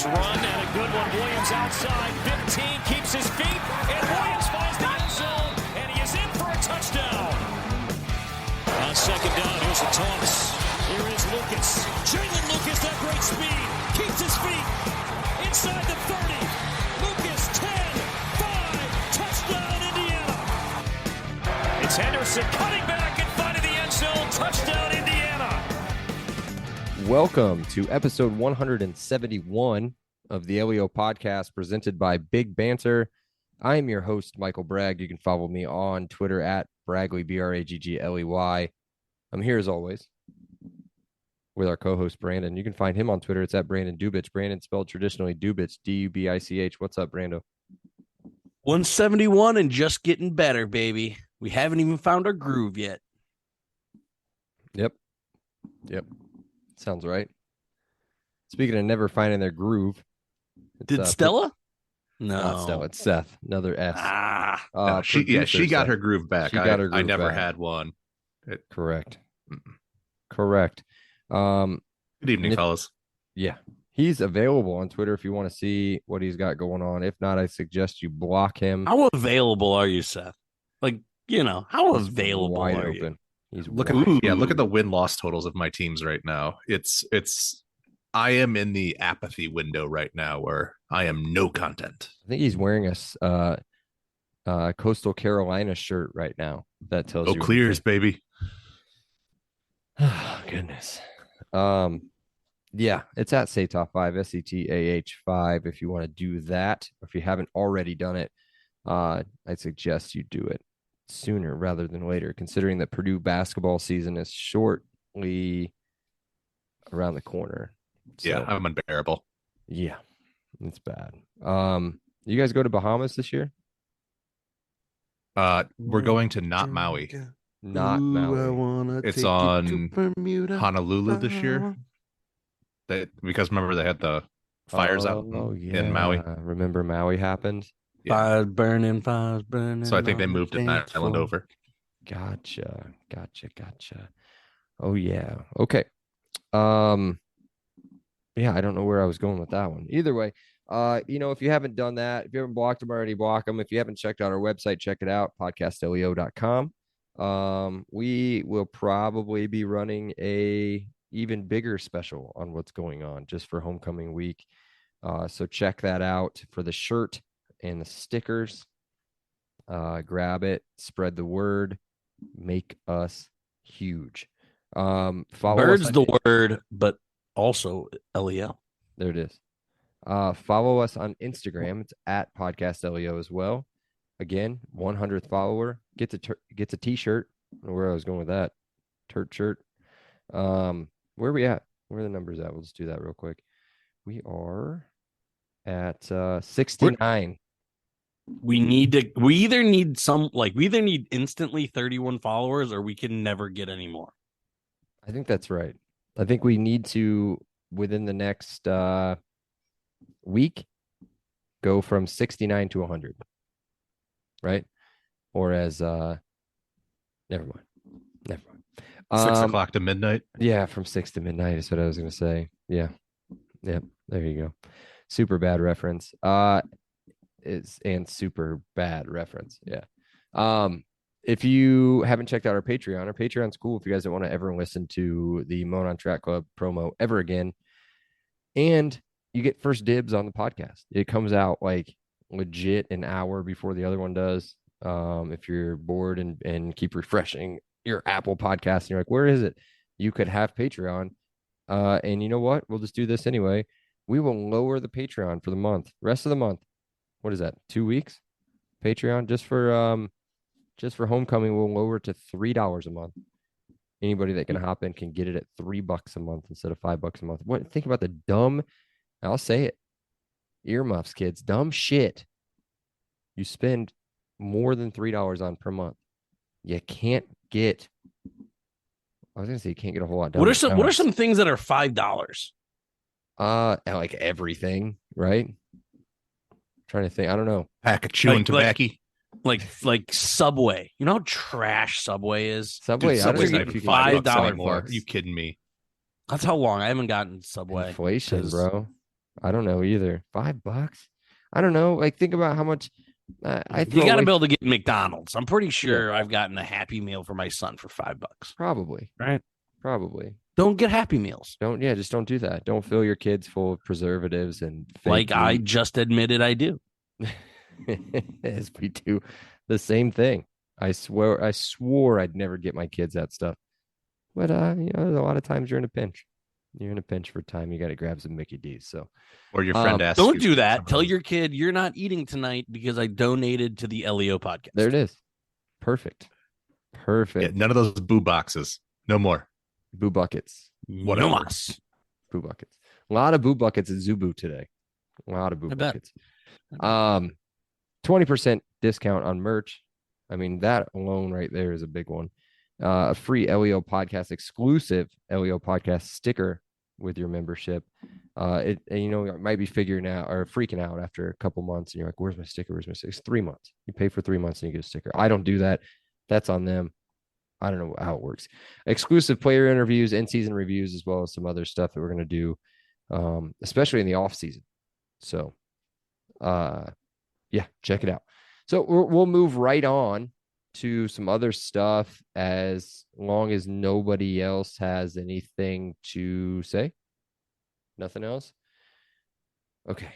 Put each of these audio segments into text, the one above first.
Nice run and a good one. Williams outside. 15 keeps his feet. And Williams finds the end zone. And he is in for a touchdown. On second down, here's a toss. Here is Lucas. Jalen Lucas, that great speed. Keeps his feet. Inside the 30. Lucas, 10, 5. Touchdown, Indiana. It's Henderson cutting back and finding the end zone. Touchdown, Indiana. Welcome to episode 171 of the LEO podcast presented by Big Banter. I am your host, Michael Bragg. You can follow me on Twitter at Bragley, Braggley. I'm here as always with our co-host, Brandon. You can find him on Twitter. It's at Brandon Dubich. Brandon spelled traditionally Dubich, D-U-B-I-C-H. What's up, Brando? 171 and just getting better, baby. We haven't even found our groove yet. Yep. Sounds right. Speaking of never finding their groove. Did Stella? No. Not Stella. It's Seth. Another S. No, she got her groove back. I never back. had one. Correct. Good evening, fellas. Yeah. He's available on Twitter if you want to see what he's got going on. If not, I suggest you block him. How available are you, Seth? How available wide are open. you? He's Look at the win-loss totals of my teams right now. I am in the apathy window right now where I am no content. I think he's wearing a Coastal Carolina shirt right now. That tells you. Oh, Clears, baby. Oh, goodness. Yeah, it's at Say Top 5, SETAH5 if you want to do that. If you haven't already done it, I'd suggest you do it sooner rather than later, considering that Purdue basketball season is shortly around the corner. So, yeah, I'm unbearable. Yeah, it's bad. You guys go to Bahamas this year? We're going to not Maui. Not Maui. It's on Honolulu this year. Because remember they had the fires out in Maui. Remember Maui happened? Fires burning. So I think they moved an island over. Gotcha. Oh yeah. Okay. Yeah, I don't know where I was going with that one. Either way, if you haven't done that, if you haven't blocked them already, block them. If you haven't checked out our website, check it out, podcastleo.com. We will probably be running a even bigger special on what's going on just for homecoming week. So check that out for the shirt and the stickers. Grab it, spread the word, make us huge. Follow Bird's us the word, but also LEL. There it is. Follow us on Instagram. It's at Podcast LEO as well. Again, 100th follower gets a t-shirt. I don't know where I was going with that. Turt shirt. Where are we at? Where are the numbers at? We'll just do that real quick. We are at 69. We either need instantly 31 followers or we can never get any more. I think that's right. I think we need to, within the next week, go from 69 to 100. Right? Or as, never mind. 6 o'clock to midnight. Yeah, from 6 to midnight is what I was going to say. Yeah. Yep. There you go. Super bad reference. And super bad reference. Yeah. If you haven't checked out our Patreon's cool if you guys don't want to ever listen to the Moan on Track Club promo ever again. And you get first dibs on the podcast. It comes out like legit an hour before the other one does. If you're bored and keep refreshing your Apple podcast and you're like, where is it? You could have Patreon. And you know what? We'll just do this anyway. We will lower the Patreon for the month. Rest of the month. What is that? 2 weeks? Patreon just for homecoming, we'll lower it to $3 a month. Anybody that can hop in can get it at $3 a month instead of $5 a month. Think about the dumb, I'll say it, earmuffs, kids, dumb shit you spend more than $3 on per month. You can't get, I was gonna say you can't get a whole lot done. What are some things that are $5? Like everything, right? Trying to think. I don't know. Pack of chewing tobacco. Like Subway. You know how trash Subway is? Subway, Dude, I don't Subway's think not you even can $5 $5 anymore. bucks. Are you kidding me? That's how long I haven't gotten Subway. inflation, bro. I don't know either. $5? I don't know. Like, think about how much I throw You got to away. be able to get McDonald's. I'm pretty sure Yeah. I've gotten a Happy Meal for my son for $5. Probably. Right? Probably. Don't get Happy Meals. Just don't do that. Don't fill your kids full of preservatives and fake Like I meat. just admitted I do. As we do the same thing. I swore I'd never get my kids that stuff. But there's a lot of times you're in a pinch. You're in a pinch for time. You got to grab some Mickey D's. So, Or your friend asks don't you do for that. some of Tell those. your kid you're not eating tonight because I donated to the LEO podcast. there it is. Perfect. Yeah, none of those boo boxes. No more. Boo buckets. Whatever. No mas. Boo buckets. A lot of boo buckets at Zubu today. A lot of boo I bet. buckets. 20% discount on merch. I mean, that alone right there is a big one. A free LEO podcast exclusive LEO podcast sticker with your membership. It might be figuring out or freaking out after a couple months, and you're like, "Where's my sticker? Where's my sticker?" It's 3 months. You pay for 3 months and you get a sticker. I don't do that. That's on them. I don't know how it works. Exclusive player interviews, in-season reviews, as well as some other stuff that we're going to do, especially in the off season. So, yeah, check it out. So we'll move right on to some other stuff as long as nobody else has anything to say. Nothing else? Okay.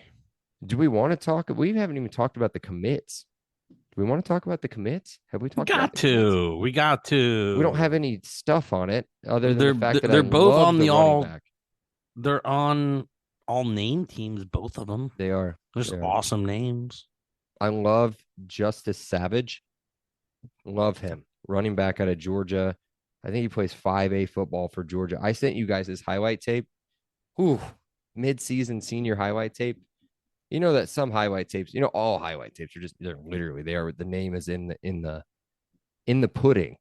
Do we want to talk? We haven't even talked about the commits. Do we want to talk about the commits? Have we talked about the commits? We got to. We don't have any stuff on it other than the fact that they're I both love on the the running all. back. They're on all name teams, both of them. They are. There's They are. awesome names. I love Justice Savage. Love him. Running back out of Georgia. I think he plays 5A football for Georgia. I sent you guys his highlight tape. Ooh, mid-season senior highlight tape. You know that some highlight tapes, all highlight tapes are the name is in the pudding.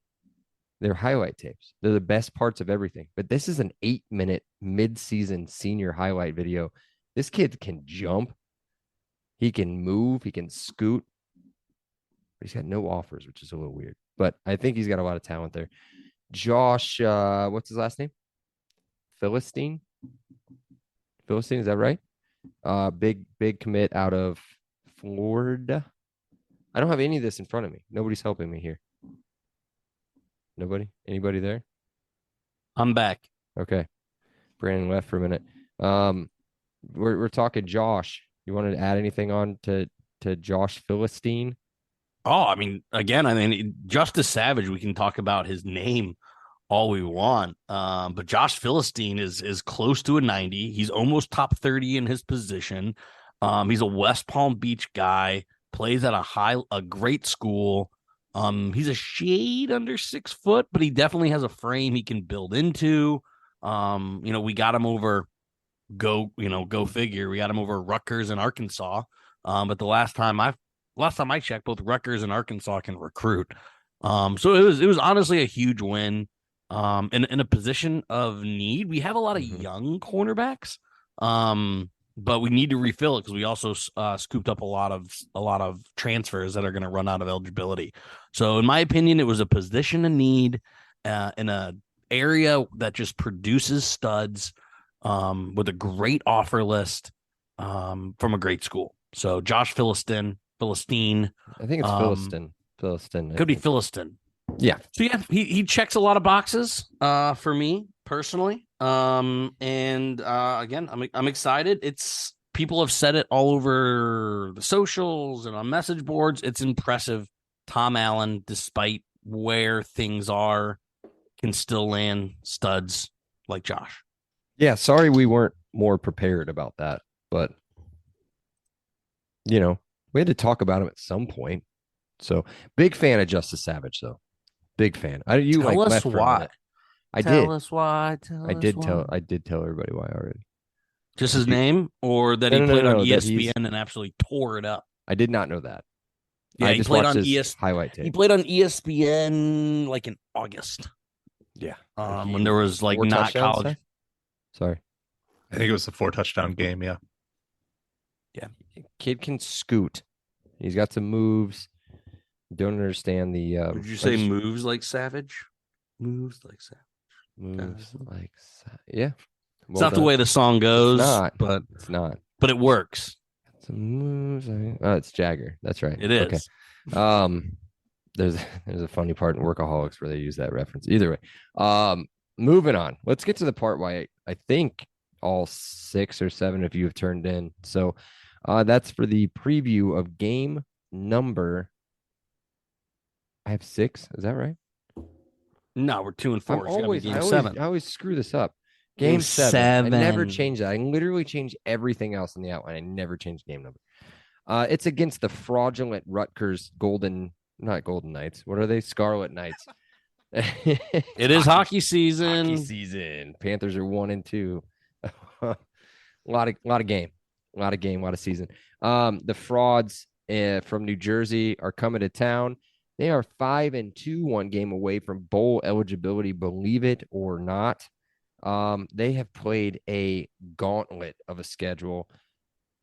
They're highlight tapes. They're the best parts of everything. But this is an 8-minute mid-season senior highlight video. This kid can jump. He can move. He can scoot. But he's got no offers, which is a little weird. But I think he's got a lot of talent there. Josh, what's his last name? Philistine, is that right? Big commit out of Florida. I don't have any of this in front of me. Nobody's helping me here. Nobody? Anybody there? I'm back. Okay. Brandon left for a minute. We're talking Josh. You wanted to add anything on to Josh Philistine? Oh, I mean, again, Justice Savage, we can talk about his name all we want. But Josh Philistine is close to a 90. He's almost top 30 in his position. He's a West Palm Beach guy, plays at a great school. He's a shade under 6 foot, but he definitely has a frame he can build into. We got him over go figure. We got him over Rutgers and Arkansas. But the last time I checked, both Rutgers and Arkansas can recruit. So it was honestly a huge win. In a position of need, we have a lot of young cornerbacks. But we need to refill it because we also scooped up a lot of transfers that are going to run out of eligibility. So in my opinion, it was a position of need in a area that just produces studs with a great offer list from a great school. So Josh Philistine. I think it's Philistine. Could be Philistine. Yeah. So yeah, he checks a lot of boxes for me personally. Again, I'm excited. It's people have said it all over the socials and on message boards. It's impressive. Tom Allen, despite where things are, can still land studs like Josh. Yeah, sorry we weren't more prepared about that, but we had to talk about him at some point. So big fan of Justice Savage, though. Big fan. Tell us why. Tell us why. I did tell everybody why already. Just his name, or that he played on ESPN and absolutely tore it up. I did not know that. Yeah, he played on highlight tape. He played on ESPN like in August. Yeah, when there was like not college. Sorry, I think it was a 4-touchdown game. Yeah. Kid can scoot. He's got some moves. Don't understand the. Would you say moves like Savage? Moves like Savage. Moves like yeah. It's not the way the song goes. It's not, but it's not. but it works. Some moves. Oh, it's Jagger. That's right. It is. Okay. There's a funny part in Workaholics where they use that reference. Either way. Moving on. Let's get to the part why I think all 6 or 7 of you have turned in. So that's for the preview of game number. I have 6. Is that right? No, we're 2 and 4. I always screw this up. Game 7. I never change that. I literally change everything else in the outline. I never change game number. It's against the fraudulent Rutgers not Golden Knights. What are they? Scarlet Knights. It is hockey season. Hockey season. Panthers are 1-2. a lot of game. A lot of season. The frauds from New Jersey are coming to town. They are 5-2, 1 game away from bowl eligibility, believe it or not. They have played a gauntlet of a schedule.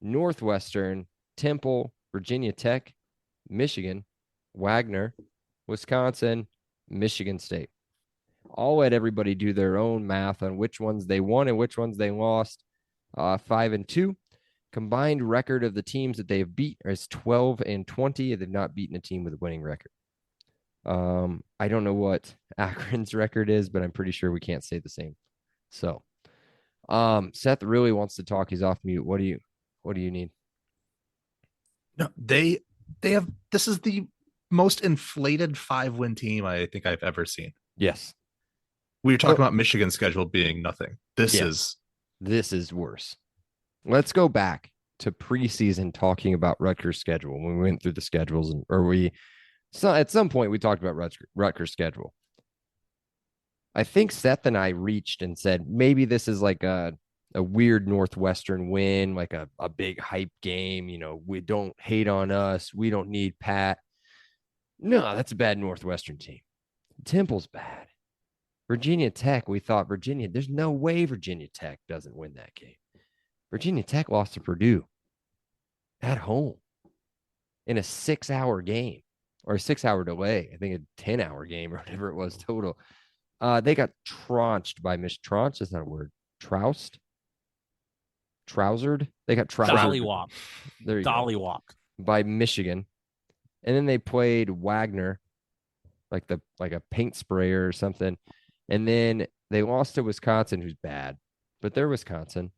Northwestern, Temple, Virginia Tech, Michigan, Wagner, Wisconsin, Michigan State. I'll let everybody do their own math on which ones they won and which ones they lost. 5-2. Combined record of the teams that they have beat is 12-20. They've not beaten a team with a winning record. I don't know what Akron's record is, but I'm pretty sure we can't say the same. So, Seth really wants to talk. He's off mute. What do you need? No, they have. This is the most inflated 5-win team I think I've ever seen. Yes. We were talking about Michigan's schedule being nothing. This is worse. Let's go back to preseason talking about Rutgers' schedule when we went through the schedules, at some point we talked about Rutgers' schedule. I think Seth and I reached and said maybe this is like a weird Northwestern win, like a big hype game. You know, we don't hate on us. We don't need Pat. No, that's a bad Northwestern team. Temple's bad. Virginia Tech, we thought there's no way Virginia Tech doesn't win that game. Virginia Tech lost to Purdue at home in a 6-hour game or a 6-hour delay. I think a 10-hour game or whatever it was total. They got trounced by trounced is not a word. Trousered. They got trousered. Dollywop. There you Dollywop. By Michigan. And then they played Wagner, like a paint sprayer or something. And then they lost to Wisconsin, who's bad, but they're Wisconsin.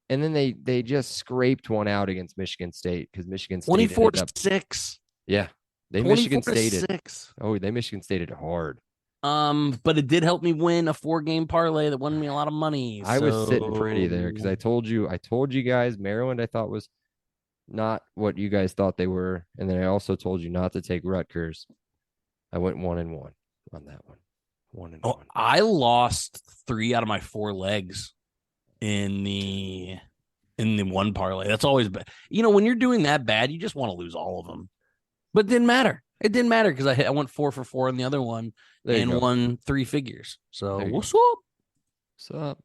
And then they just scraped one out against Michigan State because Michigan State 24-6. Yeah. They Michigan Stated. 6. Oh, they Michigan Stated hard. But it did help me win a 4-game parlay that won me a lot of money. I was sitting pretty there because I told you guys Maryland I thought was not what you guys thought they were. And then I also told you not to take Rutgers. I went 1-1 on that one. 1-1. I lost 3 out of my 4 legs in the one parlay. That's always bad. You know, when you're doing that bad, you just want to lose all of them. But it didn't matter. It didn't matter because I went 4 for 4 on the other one and won 3 figures. So what's up? What's up?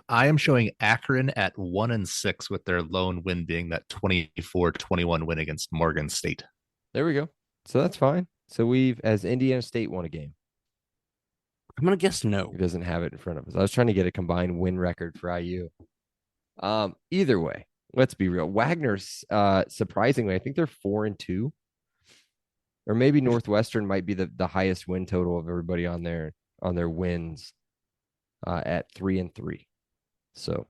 I am showing Akron at 1-6 with their lone win being that 24-21 win against Morgan State. There we go. So that's fine. So as Indiana State won a game. I'm going to guess no. He doesn't have it in front of us. I was trying to get a combined win record for IU. Either way, let's be real. Wagner's, surprisingly, I think they're 4-2. Or maybe Northwestern might be the highest win total of everybody on their wins at 3-3. So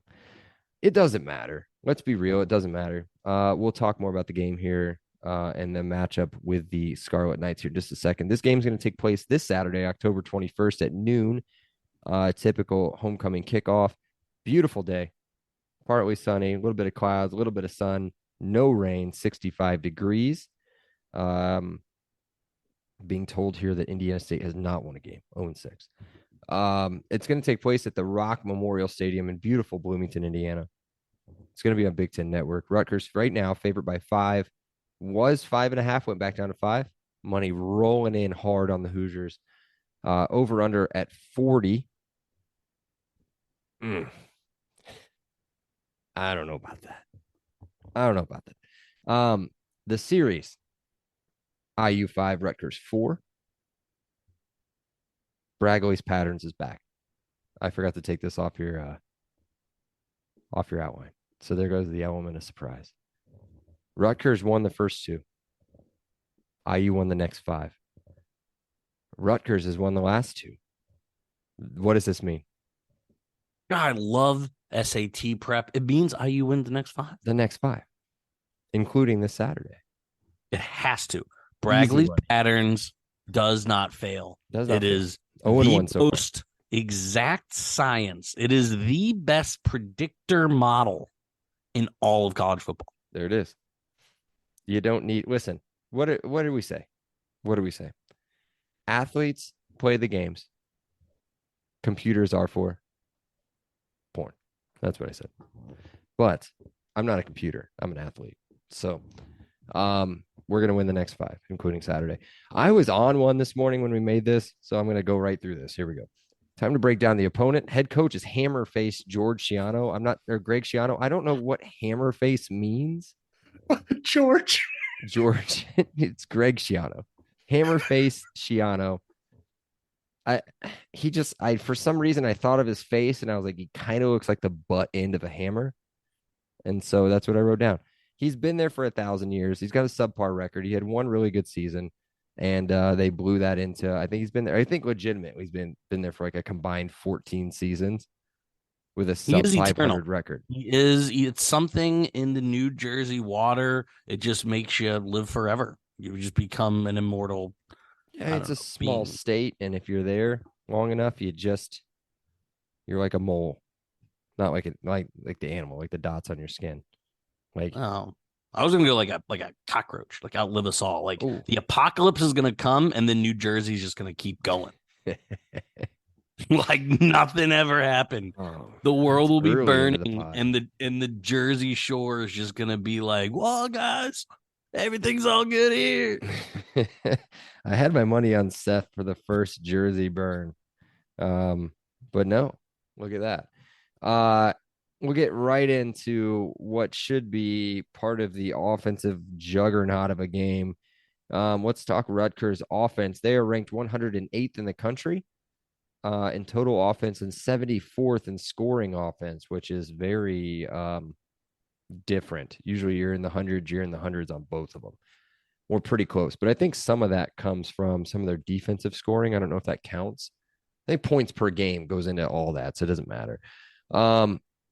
it doesn't matter. Let's be real. It doesn't matter. We'll talk more about the game here and the matchup with the Scarlet Knights here in just a second. This game is going to take place this Saturday, October 21st at noon. Typical homecoming kickoff. Beautiful day. Partly sunny, a little bit of clouds, a little bit of sun, no rain, 65 degrees. Being told here that Indiana State has not won a game, 0-6. It's going to take place at the Rock Memorial Stadium in beautiful Bloomington, Indiana. It's going to be on Big Ten Network. Rutgers right now favored by 5. Was 5.5, went back down to 5. Money rolling in hard on the Hoosiers. Over under at 40. I don't know about that. The series. IU 5, Rutgers 4. Bragley's Patterns is back. I forgot to take this off your off your outline. So there goes the element of surprise. Rutgers won the first 2. IU won the next 5. Rutgers has won the last 2. What does this mean? God, I love SAT prep. It means IU wins the next 5. The next 5, including this Saturday. It has to. Bragley's patterns does not fail. It is 0-1 so far. Most exact science. It is the best predictor model in all of college football. There it is. You don't need. Listen. What do we say? What do we say? Athletes play the games. Computers are for porn. That's what I said. But I'm not a computer. I'm an athlete. So we're going to win the next 5, including Saturday. I was on one this morning when we made this, so I'm going to go right through this. Here we go. Time to break down the opponent. Head coach is hammer face Greg Schiano. I don't know what hammer face means. George. It's Greg Schiano. Hammer face Schiano. For some reason I thought of his face and I was like, he kind of looks like the butt end of a hammer. And so that's what I wrote down. He's been there for 1,000 years. He's got a subpar record. He had one really good season, and they blew that into. I think he's been there. I think legitimately he's been there for like a combined 14 seasons with a sub 500 record. It's something in the New Jersey water. It just makes you live forever. You just become an immortal. Yeah, it's a small state, and if you're there long enough, you're like a mole, not like the animal, like the dots on your skin. Like, oh, I was gonna go like a cockroach, like outlive us all. Like, ooh. The apocalypse is gonna come, and then New Jersey's just gonna keep going. Like nothing ever happened. Oh, the world will be burning, and the Jersey Shore is just gonna be like, well, guys, everything's all good here. I had my money on Seth for the first Jersey burn, but no, look at that. We'll get right into what should be part of the offensive juggernaut of a game. Let's talk Rutgers offense. They are ranked 108th in the country in total offense and 74th in scoring offense, which is very different. Usually you're in the hundreds on both of them. We're pretty close, but I think some of that comes from some of their defensive scoring. I don't know if that counts. I think points per game goes into all that, so it doesn't matter.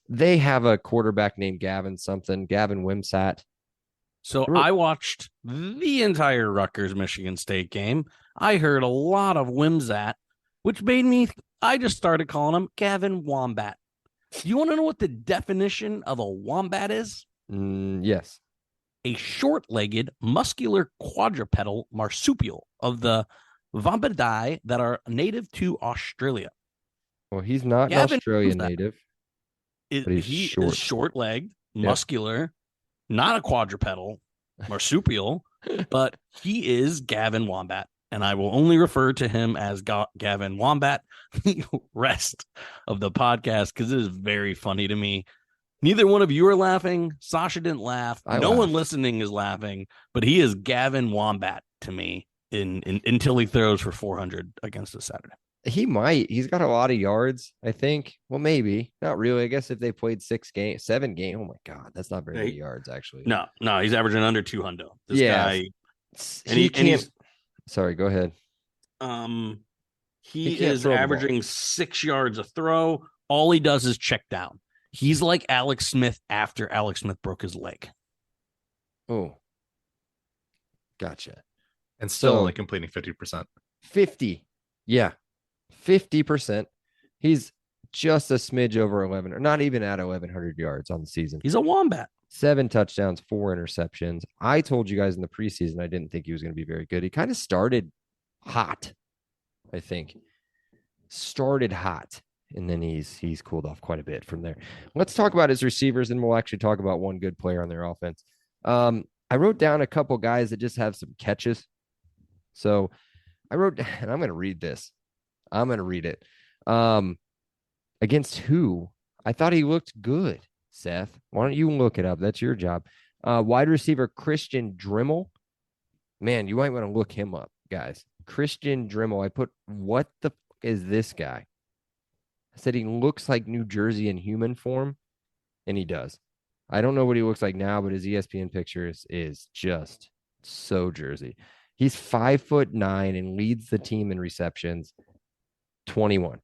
They have a quarterback named Gavin Wimsatt. So I watched the entire Rutgers-Michigan State game. I heard a lot of Wimsatt, which made I just started calling him Gavin Wombat. You want to know what the definition of a wombat is? Yes. A short-legged, muscular quadrupedal marsupial of the Wombidae that are native to Australia. Well, he's not an Australian native. He is short-legged, muscular, not a quadrupedal marsupial, but he is Gavin Wombat. And I will only refer to him as Gavin Wombat the rest of the podcast because it is very funny to me. Neither one of you are laughing. Sasha didn't laugh. No one listening is laughing, but he is Gavin Wombat to me until he throws for 400 against us Saturday. He's got a lot of yards, I think. Well, maybe not really. I guess if they played 7 games. Oh my God, that's not very many yards, actually. No, he's averaging under 200. This guy, he's sorry, go ahead. He is averaging 6 yards a throw. All he does is check down. He's like Alex Smith after Alex Smith broke his leg. Oh, gotcha. And still only completing 50%. 50. Yeah. 50%. He's just a smidge over 11, or not even at 1,100 yards on the season. He's a wombat. 7 touchdowns, 4 interceptions. I told you guys in the preseason I didn't think he was going to be very good. He kind of started hot, I think. Started hot, and then he's cooled off quite a bit from there. Let's talk about his receivers, and we'll actually talk about one good player on their offense. I wrote down a couple guys that just have some catches. So I wrote, and I'm going to read this. I'm going to read it. Against who? I thought he looked good, Seth. Why don't you look it up? That's your job. Wide receiver Christian Drimmel. Man, you might want to look him up, guys. Christian Drimmel. I put, what the fuck is this guy? I said he looks like New Jersey in human form. and he does. I don't know what he looks like now, but his ESPN pictures is just so Jersey. He's 5'9" and leads the team in receptions, 21.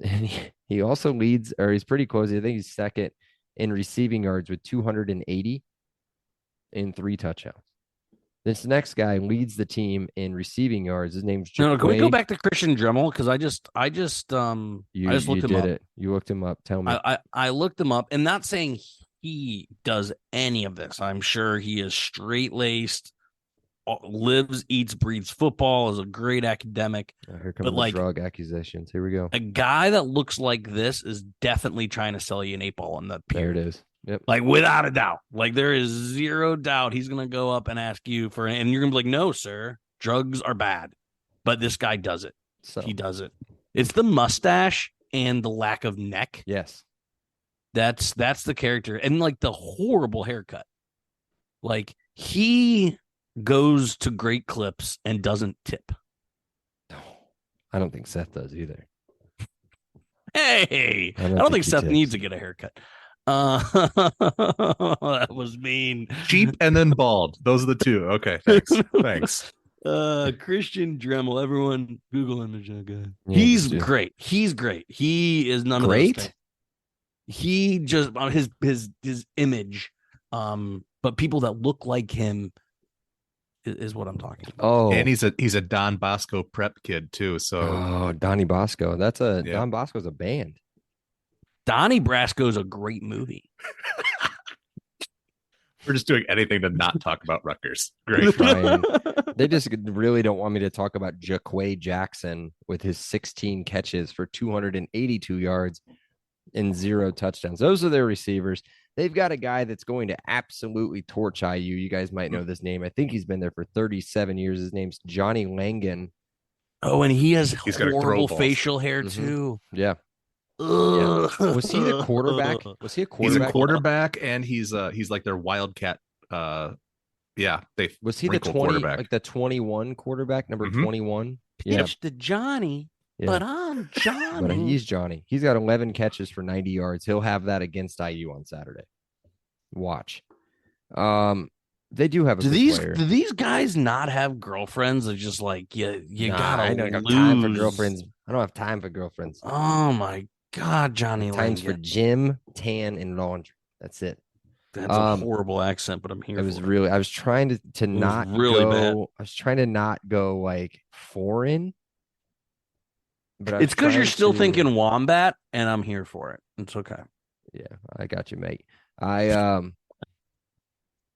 And he also leads, or he's pretty close. I think he's second in receiving yards with 280 and 3 touchdowns. This next guy leads the team in receiving yards. His name's No, can we go Jaquay. back to Christian Dremel? Because I just You looked him did up. it. You looked him up. Tell me. I looked him up, and not saying he does any of this. I'm sure he is straight laced, lives, eats, breathes football, is a great academic. Here come but the like drug accusations. Here we go. a guy that looks like this is definitely trying to sell you an 8-ball in the There pier. it is. Yep. Like without a doubt. Like there is zero doubt he's gonna go up and ask you for, and you're gonna be like, no, sir, drugs are bad. But this guy does it. So He does it. It's the mustache and the lack of neck. yes. That's the character. And like the horrible haircut. Like he goes to great clips and doesn't tip. I don't think Seth does either. Hey, I don't think Seth needs to get a haircut. That was mean. Cheap and then bald. Those are the two. Okay, thanks. Thanks. Christian Dremel. Everyone, Google image that guy. Yeah, He's dude. great. He's great. He is none of those Great? things. He just his image, but people that look like him is what I'm talking about. Oh, And he's a Don Bosco prep kid too. So Donnie Bosco. That's Yeah. Don Bosco's a band. Donnie Brasco is a great movie. we're just doing anything to not talk about Rutgers. Great. Trying. They just really don't want me to talk about Jaquay Jackson with his 16 catches for 282 yards and 0 touchdowns. Those are their receivers. They've got a guy that's going to absolutely torch IU. You guys might know this name. I think he's been there for 37 years. His name's Johnny Langan. Oh, and he has He's gotta throw horrible balls. facial hair Mhm. too. Yeah. Ugh. Was he the quarterback? Was he a He's quarterback? a quarterback, and he's like their wildcat. Yeah, they Was he the wrinkle 20, quarterback. like the 21 quarterback, number Mhm. 21? Yeah. Pitch to Johnny, Yeah. but I'm Johnny. But he's Johnny. He's got 11 catches for 90 yards. He'll have that against IU on Saturday. Watch. They do have a do good these player. do these guys not have girlfriends? They're just like you Nah, gotta I don't have lose. time for girlfriends. I don't have time for girlfriends. Oh my god, Johnny Times for Langan. gym, tan, and laundry. That's it. That's a horrible accent, but I'm here. It was for it. really. I was trying to not really go. bad. I was trying to not go like foreign. But I was It's because you're trying still to- thinking wombat, and I'm here for it. It's okay. Yeah, I got you, mate.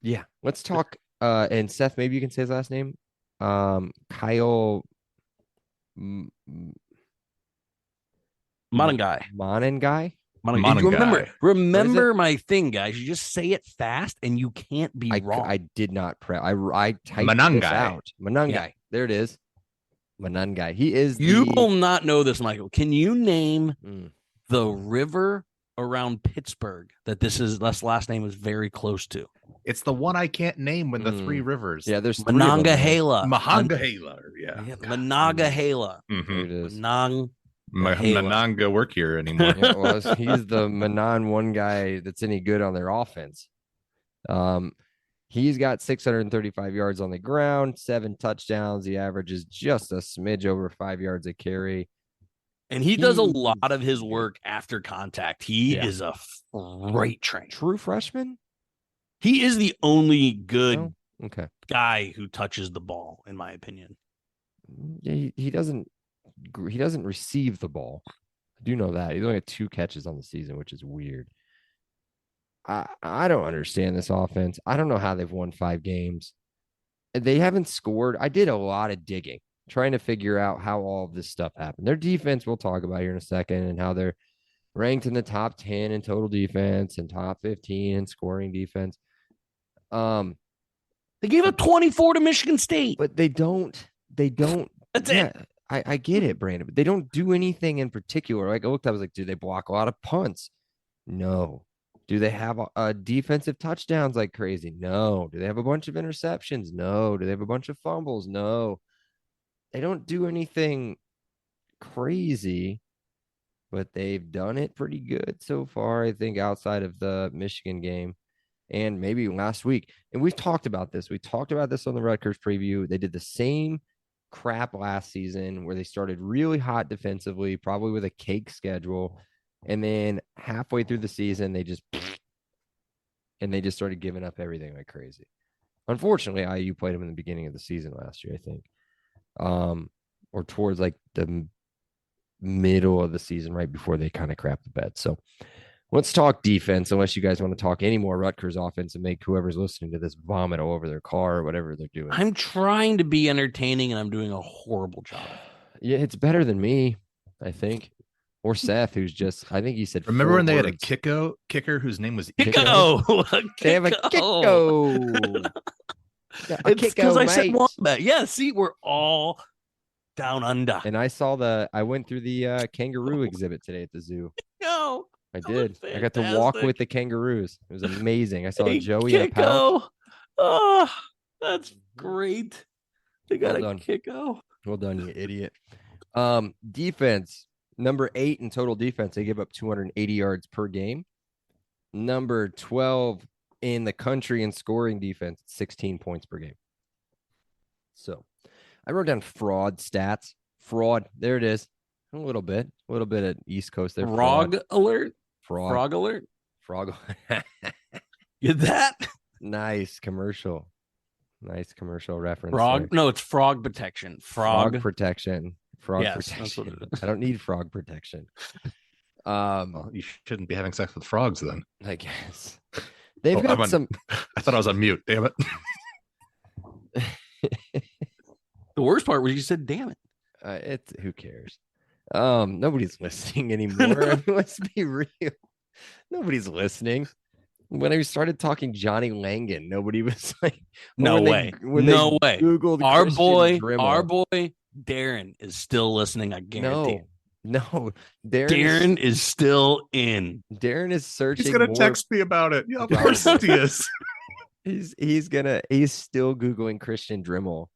Yeah, let's talk. And Seth, maybe you can say his last name. Kyle Monangai. Monangai. Monangai. Remember my thing, guys. You just say it fast, and you can't be wrong. I did not prep. I typed this Monangai. out. Monangai. Yeah. There it is. Monangai. He is. You the, will not know this, Michael. Can you name Mm. the river around Pittsburgh that this last name is very close to? It's the one I can't name when the three rivers. Yeah, there's three of them, man. Monongahela. Monongahela. Yeah. Monongahela. There Mhm. it is. Hela. Mononga work here anymore. Yeah, well, he's the Manon one guy that's any good on their offense. He's got 635 yards on the ground, 7 touchdowns. The average is just a smidge over 5 yards a carry. And he does a He's lot of his work after contact. He Yeah. is a freight train. True freshman? He is the only good No? Okay. guy who touches the ball, in my opinion. Yeah, he doesn't receive the ball. I do know that. He's only got 2 catches on the season, which is weird. I don't understand this offense. I don't know how they've won 5 games. They haven't scored. I did a lot of digging, trying to figure out how all of this stuff happened. Their defense, we'll talk about here in a second, and how they're ranked in the top 10 in total defense and top 15 in scoring defense. They gave up 24 to Michigan State. But they don't. That's it. I get it, Brandon, but they don't do anything in particular. Like I looked, I was like, do they block a lot of punts? No. Do they have defensive touchdowns like crazy? No. Do they have a bunch of interceptions? No. Do they have a bunch of fumbles? No. They don't do anything crazy. but they've done it pretty good so far, I think, outside of the Michigan game and maybe last week. And we've talked about this. We talked about this on the Rutgers preview. They did the same crap last season where they started really hot defensively, probably with a cake schedule. And then halfway through the season, they just started giving up everything like crazy. Unfortunately, IU played them in the beginning of the season last year, I think. Or towards like the middle of the season, right before they kind of crapped the bed. So let's talk defense, unless you guys want to talk any more Rutgers offense and make whoever's listening to this vomit all over their car or whatever they're doing. I'm trying to be entertaining, and I'm doing a horrible job. Yeah, it's better than me, I think. Or Seth, who's just, I think he said, Remember when they had a words. kicker whose name was Kiko. They have a Kiko. It's because I said wombat. Yeah, see, we're all down under. And I went through the kangaroo exhibit today at the zoo. No, I did. I got to walk with the kangaroos. It was amazing. I saw Joey in a pouch. Kiko. Oh, that's great. They got Well a Kiko. Well done, you idiot. Defense, number 8 in total defense. They give up 280 yards per game. Number 12 in the country in scoring defense, 16 points per game. So I wrote down fraud stats. Fraud. There it is. A little bit at East Coast there. Frog alert. Fraud. Frog alert. Frog. Get that? Nice commercial. Nice commercial reference. Frog. There. No, it's frog protection. Frog protection. Frog yes, protection. That's what it is. I don't need frog protection. Well, you shouldn't be having sex with frogs then. I guess they've got some. I thought I was on mute. Damn it. The worst part was you said, "Damn it." It's who cares? Nobody's listening anymore. Let's be real. Nobody's listening. When I started talking Johnny Langan, nobody was like, "No way, no way." Googled our Christian boy Darren is still listening. I guarantee. No, Darren is still in. Darren is searching. He's gonna text me about it. Yeah, of course he is. He's still Googling Christian Dremel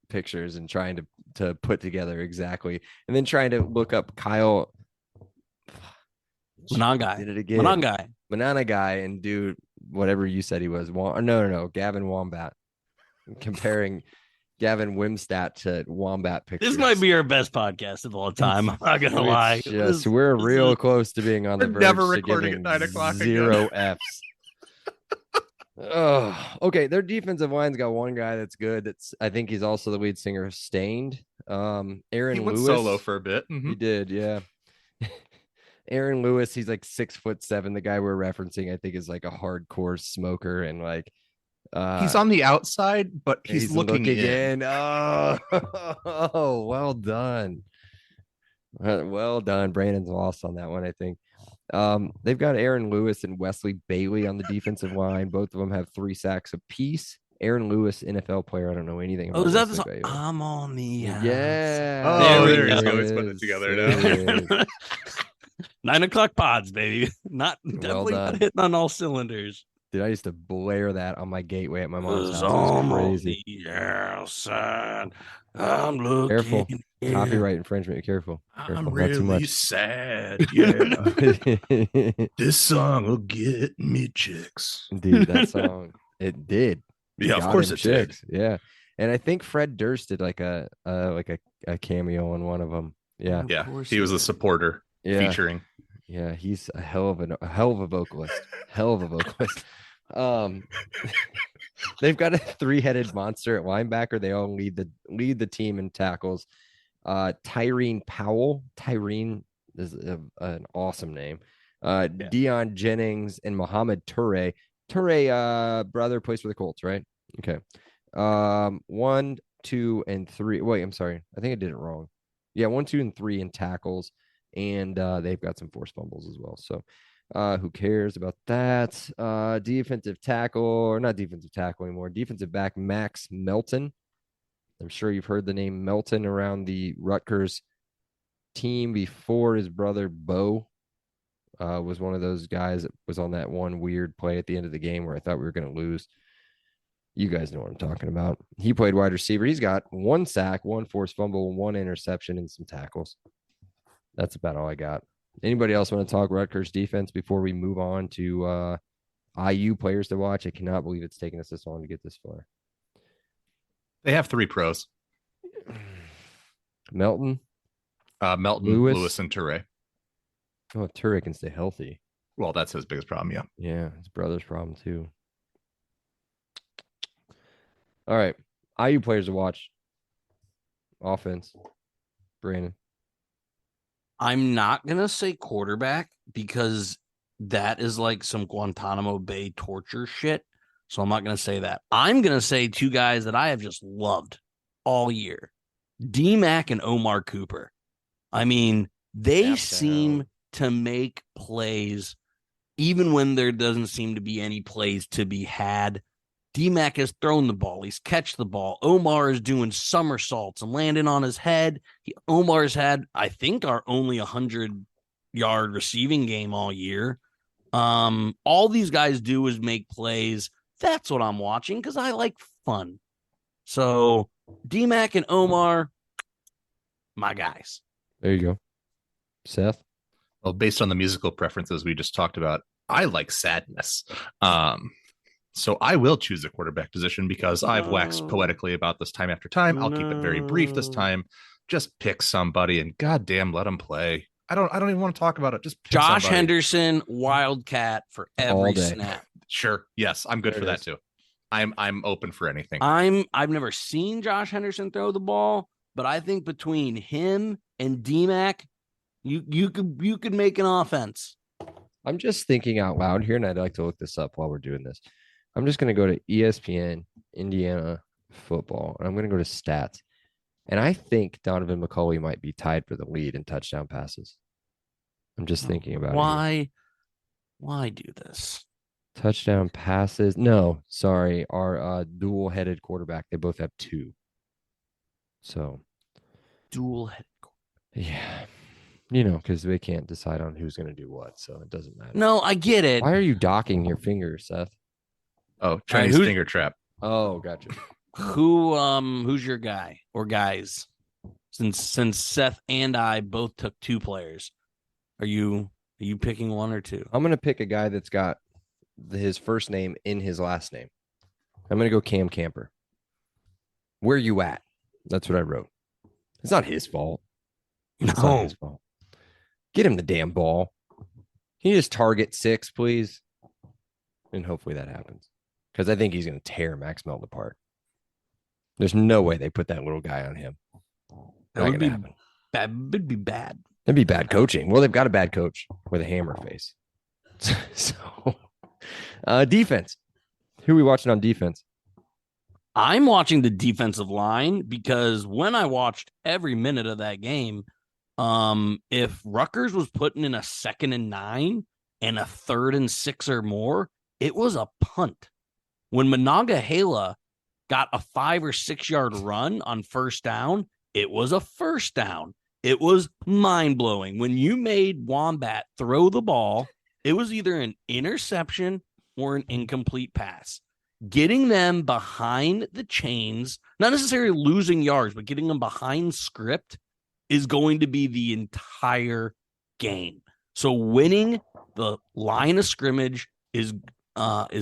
pictures and trying to put together exactly, and then trying to look up Kyle Monongai. Did it again. Banana guy and do whatever you said he was. No, Gavin Wombat. Comparing Gavin Wimstat to Wombat pictures. This might be our best podcast of all time. I'm not gonna lie. We're real close to being on the verge. Never recording at 9 o'clock. 0 Fs. Oh, okay. Their defensive line's got one guy that's good. I think he's also the lead singer of Stained. Aaron he went Lewis. Solo for a bit. Mm-hmm. He did, yeah. Aaron Lewis, he's like 6'7". The guy we're referencing, I think, is like a hardcore smoker and like he's on the outside, but he's looking in. Oh, well done. Well done. Brandon's lost on that one, I think. They've got Aaron Lewis and Wesley Bailey on the defensive line. Both of them have 3 sacks apiece. Aaron Lewis, NFL player. I don't know anything about. Oh, is that the song? I'm on the yeah. Oh, there you go. He's putting it together now. 9 o'clock pods, baby. Definitely not hitting on all cylinders. Dude, I used to blare that on my gateway at my mom's house. It was crazy. Outside. I'm looking. Careful. Copyright infringement. Careful. I'm really sad. Yeah. This song will get me chicks. Dude, that song. It did. Yeah, of course it did. Yeah. And I think Fred Durst did like a cameo on one of them. Yeah. Yeah. He was a supporter featuring. Yeah, he's a hell of a vocalist. They've got a 3-headed monster at linebacker. They all lead the team in tackles. Tyrene Powell. Tyrene is an awesome name. Deion Jennings and Mohamed Toure. Toure, brother, plays for the Colts, right? Okay. 1, 2, and 3. Wait, I'm sorry. I think I did it wrong. Yeah, 1, 2, and 3 in tackles. And they've got some forced fumbles as well. So who cares about that? Defensive tackle, or not defensive tackle anymore. Defensive back, Max Melton. I'm sure you've heard the name Melton around the Rutgers team before. His brother, Bo, was one of those guys that was on that one weird play at the end of the game where I thought we were going to lose. You guys know what I'm talking about. He played wide receiver. He's got 1 sack, 1 forced fumble, 1 interception, and some tackles. That's about all I got. Anybody else want to talk Rutgers defense before we move on to IU players to watch? I cannot believe it's taken us this long to get this far. They have 3 pros. Melton, Melton, Lewis, and Toure. Oh, Toure can stay healthy. Well, that's his biggest problem, yeah. Yeah, his brother's problem too. All right. IU players to watch. Offense. Brandon. I'm not going to say quarterback because that is like some Guantanamo Bay torture shit. So I'm not going to say that. I'm going to say 2 guys that I have just loved all year. D-Mac and Omar Cooper. I mean, they seem to make plays even when there doesn't seem to be any plays to be had. D-Mac has thrown the ball. He's catch the ball. Omar is doing somersaults and landing on his head. Omar's had, I think, our only 100-yard receiving game all year. All these guys do is make plays. That's what I'm watching because I like fun. So D-Mac and Omar, my guys. There you go. Seth? Well, based on the musical preferences we just talked about, I like sadness. So I will choose a quarterback position because I've waxed poetically about this time after time. I'll keep it very brief this time. Just pick somebody and goddamn let them play. I don't even want to talk about it. Just pick Josh somebody. Henderson, Wildcat for every snap. Sure. Yes, I'm good for that too. I'm open for anything. I've never seen Josh Henderson throw the ball, but I think between him and D-Mac, you could make an offense. I'm just thinking out loud here, and I'd like to look this up while we're doing this. I'm just going to go to ESPN Indiana football, and I'm going to go to stats. And I think Donovan McCulley might be tied for the lead in touchdown passes. I'm just thinking about it. Why do this? Touchdown passes. No, sorry. Our dual-headed quarterback. They both have 2. So. Dual-headed quarterback. Yeah. Because they can't decide on who's going to do what. So it doesn't matter. No, I get it. Why are you docking your finger, Seth? Oh, Chinese finger trap. Oh, gotcha. Who's your guy or guys? Since Seth and I both took 2 players, are you picking 1 or 2? I'm gonna pick a guy that's got his first name in his last name. I'm gonna go Cam Camper. Where you at? That's what I wrote. It's not his fault. It's not his fault. Get him the damn ball. Can you just target 6, please? And hopefully that happens. Because I think he's going to tear Max Melton apart. There's no way they put that little guy on him. That would be bad. Would be bad. That'd be bad coaching. Well, they've got a bad coach with a hammer face. So, defense. Who are we watching on defense? I'm watching the defensive line because when I watched every minute of that game, if Rutgers was putting in a 2nd and 9 and a 3rd and 6 or more, it was a punt. When Monongahela got a 5 or 6 yard run on first down, it was a first down. It was mind-blowing. When you made Wombat throw the ball, it was either an interception or an incomplete pass. Getting them behind the chains, not necessarily losing yards, but getting them behind script is going to be the entire game. So winning the line of scrimmage is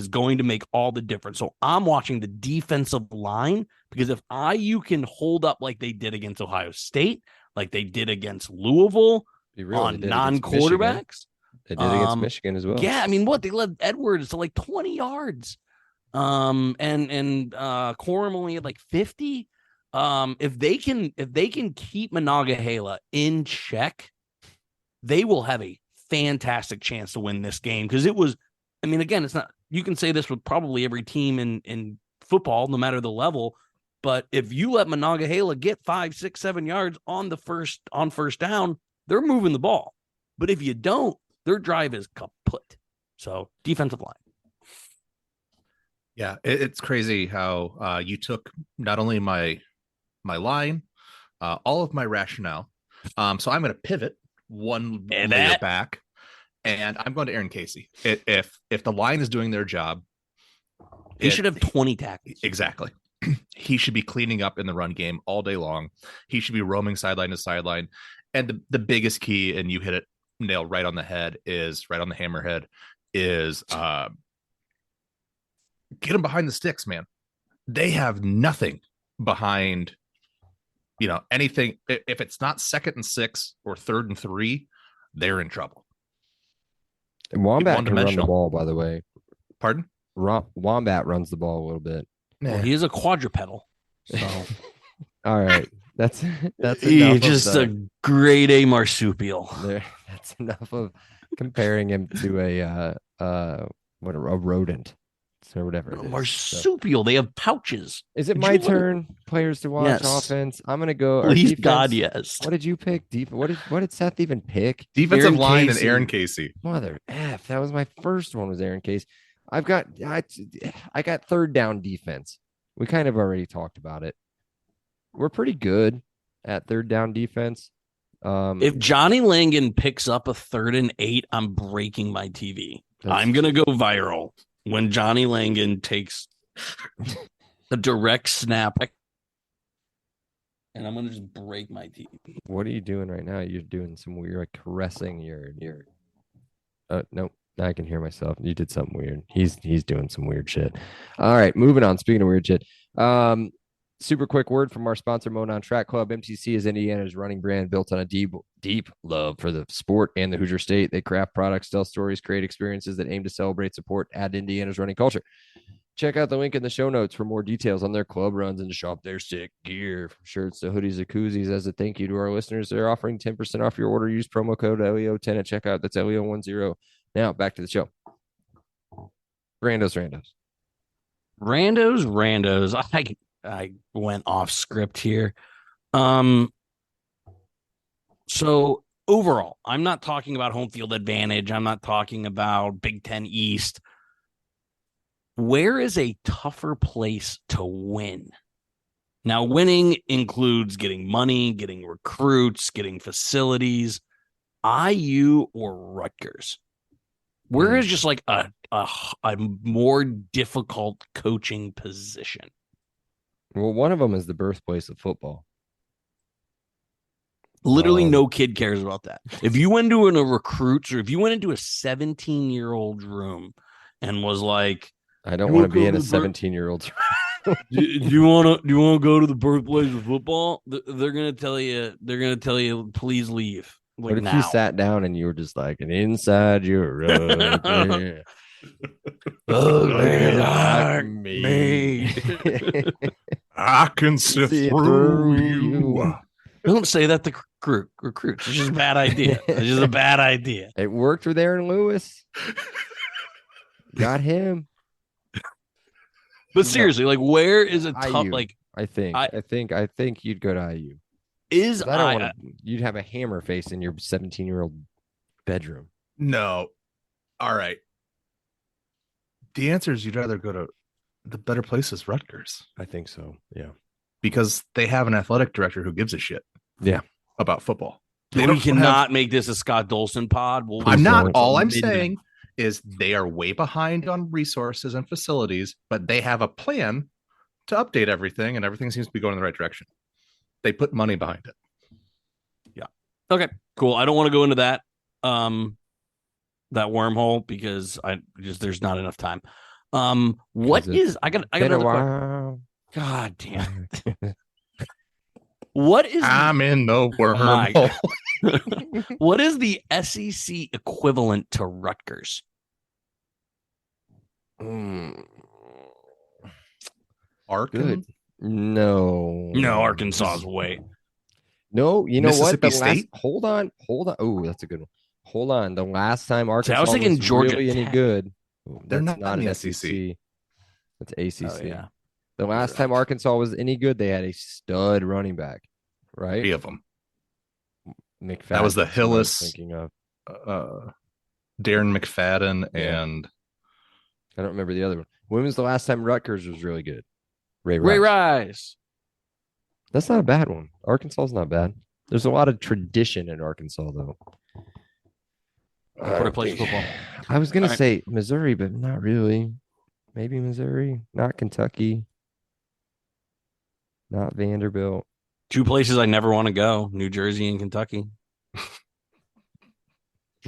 going to make all the difference. So I'm watching the defensive line because if IU can hold up like they did against Ohio State, like they did against Louisville on non-quarterbacks. They did against Michigan as well. Yeah, I mean, they led Edwards to like 20 yards. And Corum only had like 50. If they can keep Monongahela in check, they will have a fantastic chance to win this game because it was. I mean, again, it's not. You can say this with probably every team in football, no matter the level. But if you let Monongahela get 5, 6, 7 yards on first down, they're moving the ball. But if you don't, their drive is kaput. So defensive line. Yeah, it's crazy how you took not only my line, all of my rationale. So I'm going to pivot one layer back, and I'm going to Aaron Casey. If the line is doing their job, he should have 20 tackles. Exactly. He should be cleaning up in the run game all day long. He should be roaming sideline to sideline. And the biggest key, and you hit it nail right on the head, is right on the hammerhead, is get them behind the sticks, man. They have nothing behind, anything. If it's not 2nd and 6 or 3rd and 3, they're in trouble. And Wombat can run the ball, by the way. Pardon? Wombat runs the ball a little bit. Well, he is a quadrupedal. So all right. That's he's just a grade A marsupial. That's enough of comparing him to a rodent or whatever. Marsupial. So, they have pouches. Is it my turn? Players to watch offense. I'm gonna go. Please God, yes. What did you pick? What did Seth even pick? Defensive line and Aaron Casey. Mother F. That was my first one. Was Aaron Casey? I got 3rd down defense. We kind of already talked about it. We're pretty good at 3rd down defense. If Johnny Langan picks up a 3rd and 8, I'm breaking my TV. I'm going to go viral when Johnny Langan takes a direct snap. And I'm going to just break my TV. What are you doing right now? You're doing some weird, like caressing your. Nope. Now I can hear myself. You did something weird. He's doing some weird shit. All right, moving on. Speaking of weird shit, super quick word from our sponsor, Monon Track Club. MTC is Indiana's running brand built on a deep love for the sport and the Hoosier State. They craft products, tell stories, create experiences that aim to celebrate, support, add Indiana's running culture. Check out the link in the show notes for more details on their club runs and to shop their sick gear, from shirts to hoodies to koozies. As a thank you to our listeners, they're offering 10% off your order. Use promo code LEO10 at checkout. That's LEO10. Now back to the show. Randos. I went off script here. So overall, I'm not talking about home field advantage. I'm not talking about Big Ten East. Where is a tougher place to win? Now, winning includes getting money, getting recruits, getting facilities. IU or Rutgers? Where is just like a more difficult coaching position? Well, one of them is the birthplace of football. Literally no kid cares about that. If you went to a recruits or if you went into a 17-year-old room and was like, I don't want to be in a 17-year-old's room. do you want to go to the birthplace of football? They're going to tell you, please leave. Like, what if you sat down and you were just like, and inside your room, like me. I can see through you. Don't say that to recruits. It's just a bad idea. It's just a bad idea. It worked with Aaron Lewis. Got him. But seriously, like, where is a tough? Like, I think you'd go to IU. You'd have a hammer face in your 17-year-old bedroom. No. All right. The answer is you'd rather go to the better place is Rutgers. I think so. Yeah. Because they have an athletic director who gives a shit. Yeah. About football. We cannot make this a Scott Dolson pod. I'm not. All I'm saying is they are way behind on resources and facilities, but they have a plan to update everything, and everything seems to be going in the right direction. They put money behind it. Yeah. Okay, cool. I don't want to go into that wormhole because there's not enough time. I got another question. God damn it. What is I'm in the wormhole. What is the SEC equivalent to Rutgers? Good. No, Arkansas is way. No, you know what? State? Hold on. Oh, that's a good one. Hold on. The last time Arkansas I was thinking Georgia really any good. They're not an in the SEC. That's ACC. Oh, yeah. The last time Arkansas was any good, they had a stud running back, right? 3 of them. McFadden. That was the Hillis. Thinking of Darren McFadden and I don't remember the other one. When was the last time Rutgers was really good? Ray Rice. That's not a bad one. Arkansas is not bad. There's a lot of tradition in Arkansas, though. Where plays football. I was going to say Missouri, but not really. Maybe Missouri, not Kentucky, not Vanderbilt. 2 places I never want to go: New Jersey and Kentucky.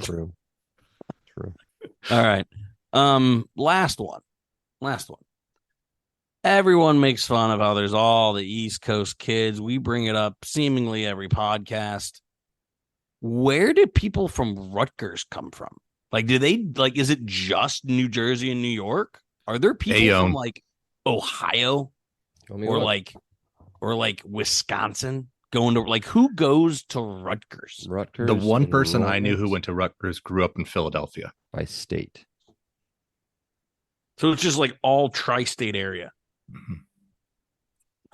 True. All right. Last one. Everyone makes fun of how there's all the East Coast kids. We bring it up seemingly every podcast. Where did people from Rutgers come from? Like, is it just New Jersey and New York? Are there people from like Ohio or like Wisconsin going to, like, who goes to Rutgers? Rutgers. The one person I knew who went to Rutgers grew up in Philadelphia. By state. So it's just like all tri-state area.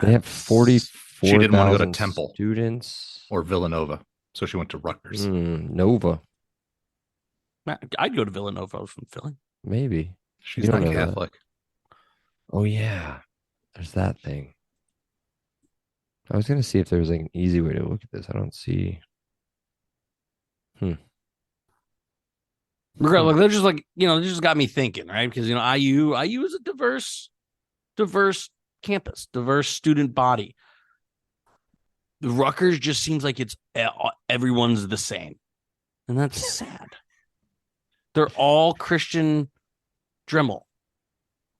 They have 44,000 She didn't want to go to Temple students or Villanova, so she went to Rutgers. Nova. I'd go to Villanova. I was from Philly. Maybe. She's not Catholic. Oh yeah, there's that thing. I was gonna see if there was like an easy way to look at this. I don't see. Regardless, they're just like, they just got me thinking, right? Because IU is a diverse campus, diverse student body. The Rutgers just seems like it's everyone's the same, and that's sad. They're all Christian Dremel,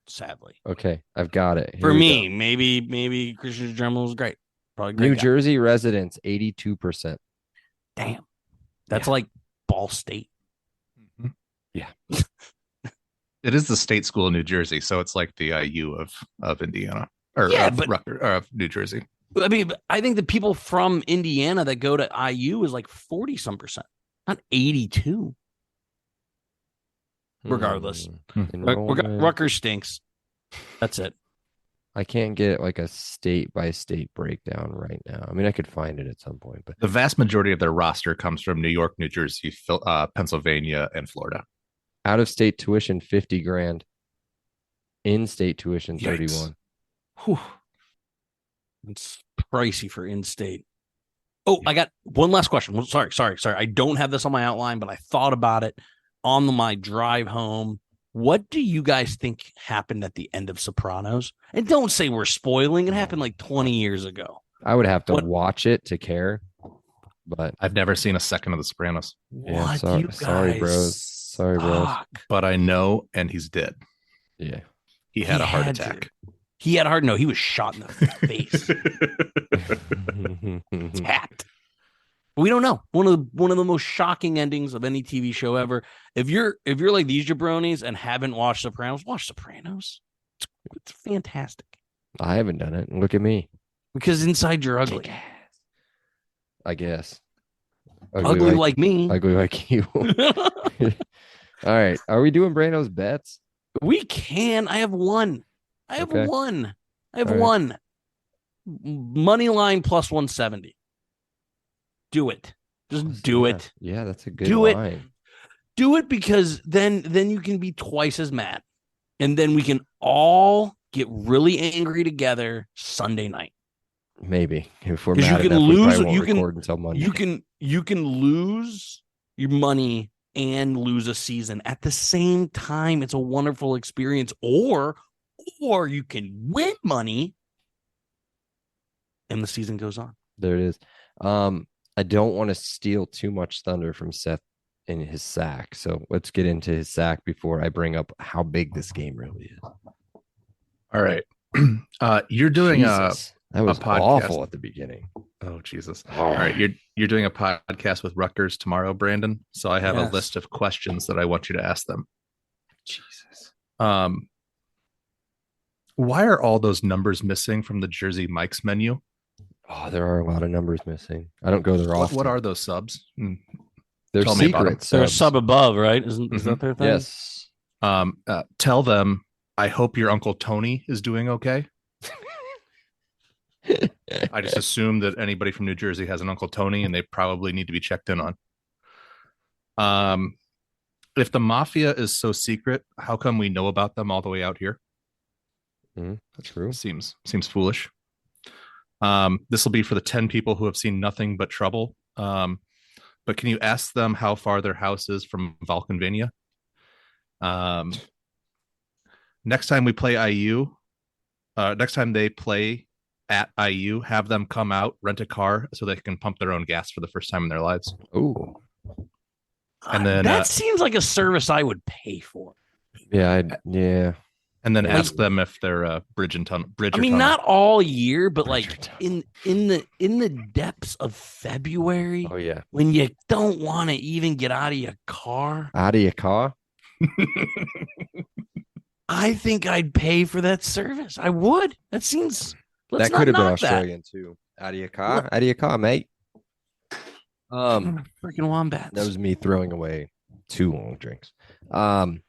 sadly. Okay, I've got it. For me, maybe Christian Dremel is great. Probably great New guy. Jersey residents, 82%. Damn, that's like Ball State. Yeah. It is the state school in New Jersey, so it's like the IU of Indiana or of New Jersey. I mean, I think the people from Indiana that go to IU is like 40-some%, not 82. Regardless, Rutgers stinks. That's it. I can't get like a state by state breakdown right now. I mean, I could find it at some point, but the vast majority of their roster comes from New York, New Jersey, Pennsylvania, and Florida. Out of state tuition, 50 grand. In state tuition, 31. Whew. It's pricey for in state. Oh, yeah. I got one last question. Well, sorry. I don't have this on my outline, but I thought about it on my drive home. What do you guys think happened at the end of Sopranos? And don't say we're spoiling. It happened like 20 years ago. I would have to watch it to care, but I've never seen a second of The Sopranos. Yeah, sorry, bros. Sorry, bros. But I know, and he's dead. Yeah. He had a heart attack. He had a heart. No, he was shot in the face. Tapped. We don't know. One of the most shocking endings of any TV show ever. If you're like these jabronis and haven't watched Sopranos, watch Sopranos. It's fantastic. I haven't done it. Look at me. Because inside you're ugly. I guess. Ugly like me. Ugly like you. All right. Are we doing Brando's bets? We can. I have one. I have one. Money line plus 170. Do it. Just do it. Yeah, that's a good line. Do it because then you can be twice as mad. And then we can all get really angry together Sunday night. Maybe. If we're mad enough, we probably won't record until Monday. You can lose your money and lose a season at the same time. It's a wonderful experience. Or you can win money and the season goes on. There it is. I don't want to steal too much thunder from Seth in his sack. So let's get into his sack before I bring up how big this game really is. All right. You're doing that was a podcast. Awful at the beginning. Oh, Jesus. All right. You're doing a podcast with Rutgers tomorrow, Brandon. So I have a list of questions that I want you to ask them. Jesus. Why are all those numbers missing from the Jersey Mike's menu? Oh, there are a lot of numbers missing. I don't go there often. What are those subs? They're secrets. They're a sub above, right? Is that their thing? Yes. Tell them, I hope your Uncle Tony is doing okay. I just assume that anybody from New Jersey has an Uncle Tony and they probably need to be checked in on. If the mafia is so secret, how come we know about them all the way out here? That's true. Seems foolish. This will be for the 10 people who have seen nothing but trouble. But can you ask them how far their house is from Vulcanvania? Next time we play IU, next time they play at IU, have them come out, rent a car so they can pump their own gas for the first time in their lives. Oh, And then that seems like a service I would pay for. Yeah, and then Yeah. ask them if they're bridge or tunnel. I mean, not all year, but Bridge like or in the depths of February, Oh yeah, when you don't want to even get out of your car, out of your car. I think I'd pay for that service. I would. That seems. Let's That could have been knock that. Australian too. Out of your car, out of your car, mate. Freaking wombats. That was me throwing away 2 long drinks. And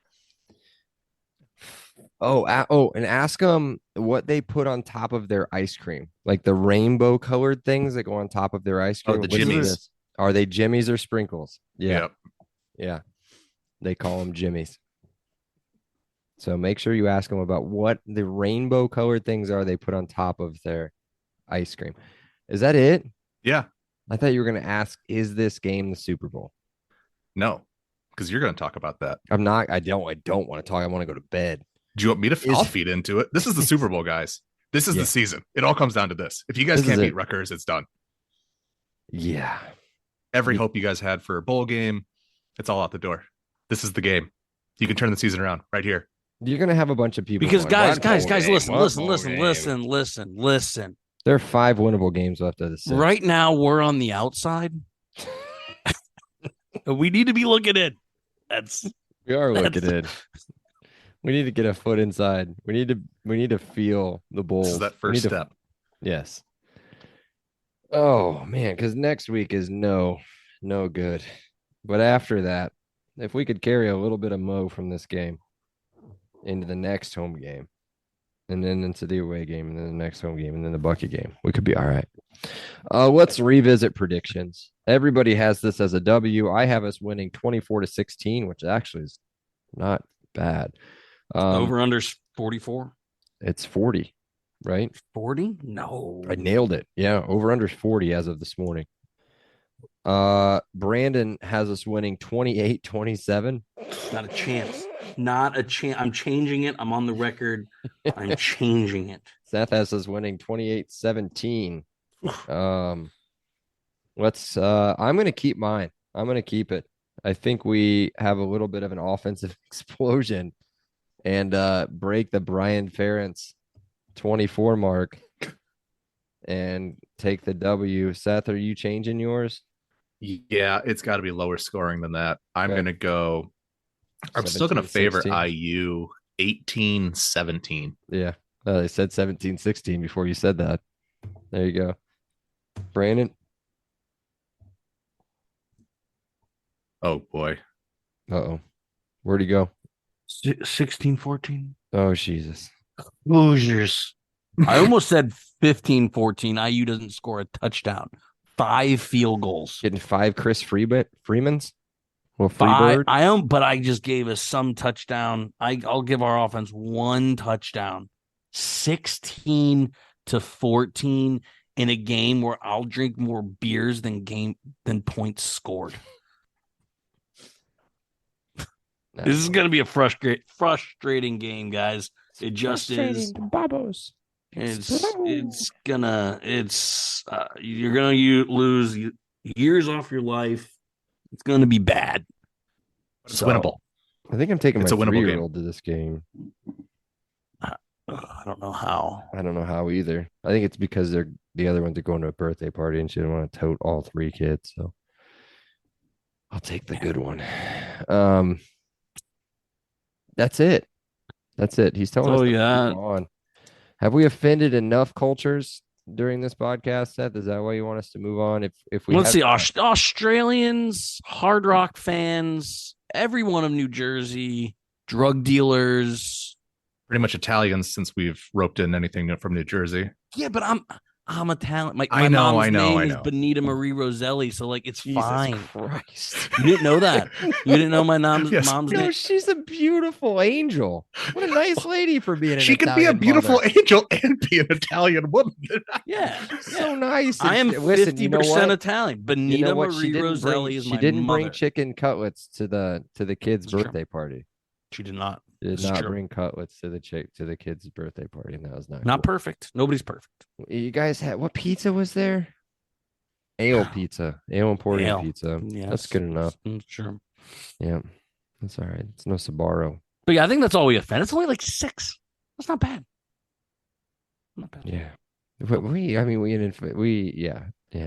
ask them what they put on top of their ice cream, like the rainbow colored things that go on top of their ice cream. the What is jimmies. this? Are they jimmies or sprinkles? Yeah, Yep. yeah. They call them jimmies. So make sure you ask them about what the rainbow colored things are they put on top of their ice cream. Is that it? Yeah. I thought you were going to ask, is this game the Super Bowl? No, because you're going to talk about that. I'm not. I don't want to talk. I want to go to bed. Do you want me to? I'll feed into it. This is the Super Bowl, guys. This is Yeah. the season. It all comes down to this. If you guys This can't is beat it. Rutgers, it's done. Yeah. Every hope you guys had for a bowl game, it's all out the door. This is the game. You can turn the season around right here. You're going to have a bunch of people. Because going, guys, "What bowl listen, game? listen. There are 5 winnable games left of the 6. Right now, we're on the outside. We need to be looking in. We are looking in. We need to get a foot inside. We need to feel the bowl. This is that first step. Yes. Oh man, because next week is no good. But after that, if we could carry a little bit of mo from this game into the next home game, and then into the away game, and then the next home game, and then the bucket game, we could be all right. Let's revisit predictions. Everybody has this as a W. I have us winning 24-16, which actually is not bad. Over under 44. It's 40, right? 40? No. I nailed it. Yeah, over under 40 as of this morning. Brandon has us winning 28-27. Not a chance. Not a chance. I'm changing it. I'm on the record. I'm changing it. Seth has us winning 28-17. I'm going to keep mine. I'm going to keep it. I think we have a little bit of an offensive explosion and break the Brian Ferentz 24 mark and take the W. Seth, are you changing yours? Yeah, it's got to be lower scoring than that. I'm Okay. going to go. I'm still going to favor 17-16. IU 18-17. Yeah. They said 17-16 before you said that. There you go. Brandon. Oh boy. Uh-oh. Where'd he go? 16-14. Oh, Jesus. Losers. I almost said 15-14. IU doesn't score a touchdown. 5 field goals. Getting 5 Chris Freemans? Well, Five, Freebird? but I just gave us some touchdown. I'll give our offense 1 touchdown. 16-14 in a game where I'll drink more beers than points scored. This is going to be a frustrating game, guys. It just is. Babos. You're going to lose years off your life. It's going to be bad. It's winnable. I think I'm taking It's my a winnable game. 3-year-old to this game. I don't know how. I don't know how either. I think it's because the other ones are going to a birthday party and she didn't want to tote all 3 kids. So I'll take the good one. That's it. He's telling us to move on. Have we offended enough cultures during this podcast, Seth? Is that why you want us to move on? If we Let's see, Australians, Hard Rock fans, everyone of New Jersey, drug dealers. Pretty much Italians since we've roped in anything from New Jersey. Yeah, but I'm Italian. My I know, mom's I know, name I is know. Benita Marie Roselli, so like it's Jesus fine. Christ. You didn't know that? You didn't know my mom's Yes. mom's No, name? she's a beautiful angel. What a nice lady for being an She could be a Italian beautiful mother. angel and be an Italian woman. Yeah. So nice. I am Listen, 50% you know what? Italian. Benita You know what? Marie Roselli is She my didn't mother. bring chicken cutlets to the kids' It's true. birthday party. She did not. She did It's not true. bring cutlets to the kids' birthday party, and that was not Not cool. perfect. Nobody's perfect. You guys had what pizza was there? Ale pizza, ale imported Ale. pizza. Yes. That's good enough. Sure. Yeah, that's all right. It's no Sabaro. But yeah, I think that's all we offend. It's only like 6. That's not bad. Not bad. Yeah, but yeah,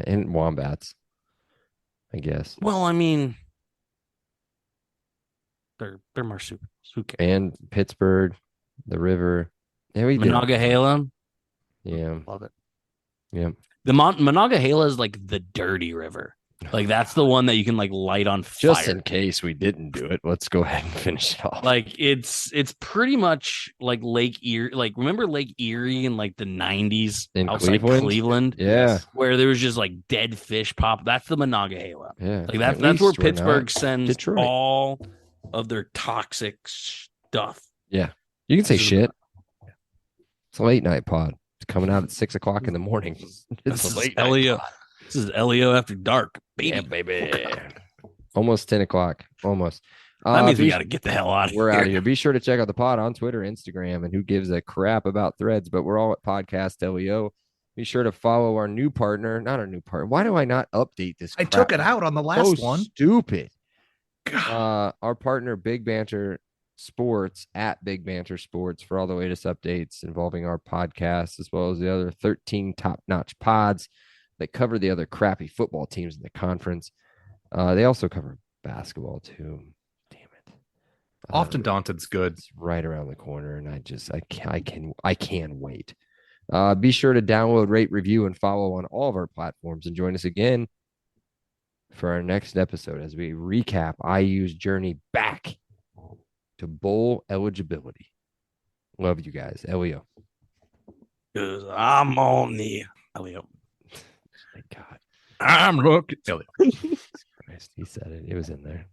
and wombats, I guess, Well, I mean, they're marsupials. Who cares? and Pittsburgh, the river. Yeah, we did. Monongahela, Yeah, love it. yeah. The Monongahela is like the dirty river. Like that's the one that you can like light on fire. Just in case we didn't do it, let's go ahead and finish it off. Like it's pretty much like Lake Erie. Like remember Lake Erie in like the 90s In outside Cleveland? Yeah, Where there was just like dead fish pop. That's the Monongahela. yeah. Like At that's where least we're Pittsburgh not sends Detroit. all of their toxic stuff. Yeah, you can say This is shit. It's a late night pod. It's coming out at 6 o'clock in the morning. This It's a is late night Elio. pod. This is Elio after dark, baby. Yeah, baby. Almost 10 o'clock. Almost. That means we got to get the hell out of here. We're out of here. Be sure to check out the pod on Twitter, Instagram, and who gives a crap about threads, but we're all at Podcast LEO. Be sure to follow our new partner. Not our new partner. Why do I not update this? I crap? took it out on the last one. Stupid. Our partner, Big Banter Sports, at Big Banter Sports, for all the latest updates involving our podcast, as well as the other 13 top-notch pods that cover the other crappy football teams in the conference. They also cover basketball too. Damn it. Often Daunted's good. It's right around the corner, and I can wait. Be sure to download, rate, review, and follow on all of our platforms, and join us again for our next episode as we recap IU's journey back to bowl eligibility. Love you guys. Elio. I'm on the Elio. My God. I'm looking. Christ, he said it. It was in there.